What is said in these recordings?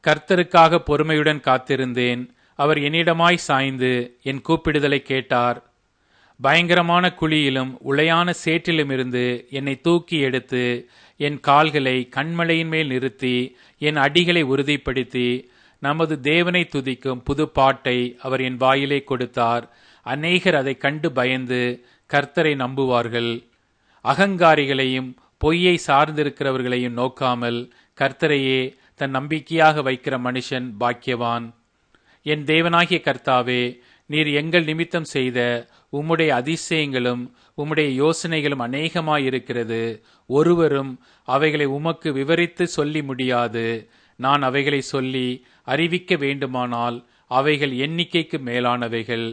கர்த்தருக்காக பொறுமையுடன் காத்திருந்தேன். அவர் என்னிடமாய் சாய்ந்து என் கூப்பிடுதலை கேட்டார். பயங்கரமான குழியிலும் உளையான சேற்றிலுமிருந்து என்னை தூக்கி எடுத்து என் கால்களை கண்மலையின் மேல் நிறுத்தி என் அடிகளை உறுதிப்படுத்தி நமது தேவனை துதிக்கும் புது பாட்டை அவர் என் வாயிலே கொடுத்தார். அநேகர் அதை கண்டு பயந்து கர்த்தரை நம்புவார்கள். அகங்காரிகளையும் பொய்யை சார்ந்திருக்கிறவர்களையும் நோக்காமல் கர்த்தரையே தன் நம்பிக்கையாக வைக்கிற மனுஷன் பாக்கியவான். என் தேவனாகிய கர்த்தாவே, நீர் எங்கள் நிமித்தம் செய்த உம்முடைய அதிசயங்களும் உம்முடைய யோசனைகளும் அநேகமாயிருக்கிறது. ஒருவரும் அவைகளை உமக்கு விவரித்து சொல்லி முடியாது. நான் அவைகளை சொல்லி அறிவிக்க வேண்டுமானால் அவைகள் எண்ணிக்கைக்கு மேலானவைகள்.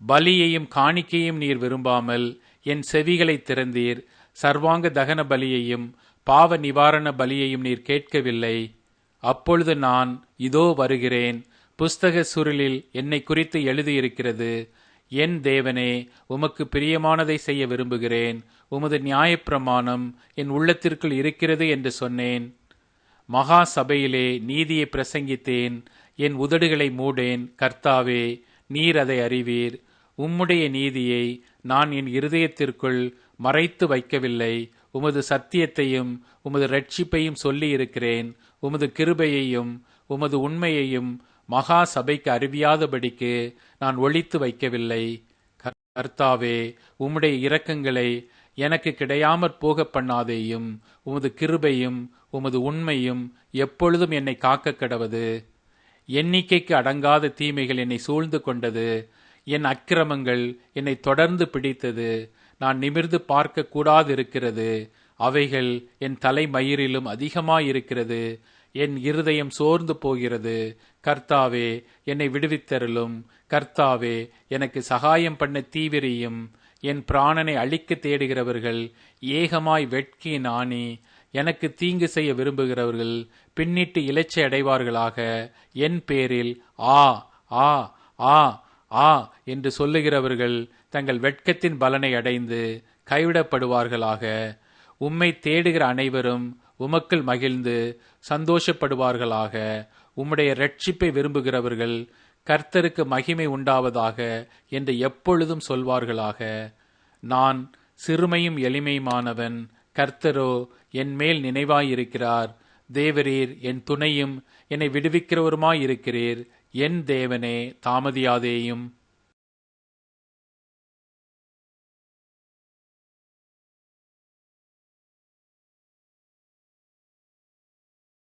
பலியையும் காணிக்கையும் நீர் விரும்பாமல் என் செவிகளை திறந்தீர். சர்வாங்க தகன பலியையும் பாவ நிவாரண பலியையும் நீர் கேட்கவில்லை. அப்பொழுது நான், இதோ வருகிறேன், புஸ்தக சுருளில் என்னை குறித்து எழுதியிருக்கிறது. என் தேவனே, உமக்கு பிரியமானதை செய்ய விரும்புகிறேன். உமது நியாயப்பிரமாணம் என் உள்ளத்திற்குள் இருக்கிறது என்று சொன்னேன். மகா சபையிலே நீதியை பிரசங்கித்தேன். என் உதடுகளை மூடேன். கர்த்தாவே, நீர் அதை அறிவீர். உம்முடைய நீதியை நான் என் இருதயத்திற்குள் மறைத்து வைக்கவில்லை. உமது சத்தியத்தையும் உமது இரட்சிப்பையும் சொல்லி இருக்கிறேன். உமது கிருபையையும் உமது உண்மையையும் மகா சபைக்கு அறிவியாதபடிக்கு நான் ஒளித்து வைக்கவில்லை. கர்த்தாவே, உம்முடைய இரக்கங்களை எனக்கு கிடையாமற் போக பண்ணாதேயும். உமது கிருபையும் உமது உண்மையும் எப்பொழுதும் என்னை காக்க கடவது. எண்ணிக்கைக்கு அடங்காத தீமைகள் என்னை சூழ்ந்து கொண்டது. என் அக்கிரமங்கள் என்னை தொடர்ந்து பிடித்தது. நான் நிமிர்ந்து பார்க்க கூடாதிருக்கிறது. அவைகள் என் தலைமயிரிலும் அதிகமாயிருக்கிறது. என் இருதயம் சோர்ந்து போகிறது. கர்த்தாவே, என்னை விடுவித்தருளும். கர்த்தாவே, எனக்கு சகாயம் பண்ண தீவிரியும். என் பிராணனை அழிக்க தேடுகிறவர்கள் ஏகமாய் வெட்கி நாணி எனக்கு தீங்கு செய்ய விரும்புகிறவர்கள் பின்னிட்டு இலச்சை அடைவார்களாக. என் பேரில் ஆ ஆ ஆ ஆ என்று சொல்லுகிறவர்கள் தங்கள் வெட்கத்தின் பலனை அடைந்து கைவிடப்படுவார்களாக. உம்மை தேடுகிற அனைவரும் உமக்குள் மகிழ்ந்து சந்தோஷப்படுவார்களாக. உம்முடைய இரட்சிப்பை விரும்புகிறவர்கள் கர்த்தருக்கு மகிமை உண்டாவதாக என்று எப்பொழுதும் சொல்வார்களாக. நான் சிறுமையும் எளிமையுமானவன். கர்த்தரோ என் மேல் நினைவாயிருக்கிறார். தேவரீர் என் துணையும் என்னை விடுவிக்கிறவருமாயிருக்கிறீர். என் தேவனே, தாமதியாதேயும்.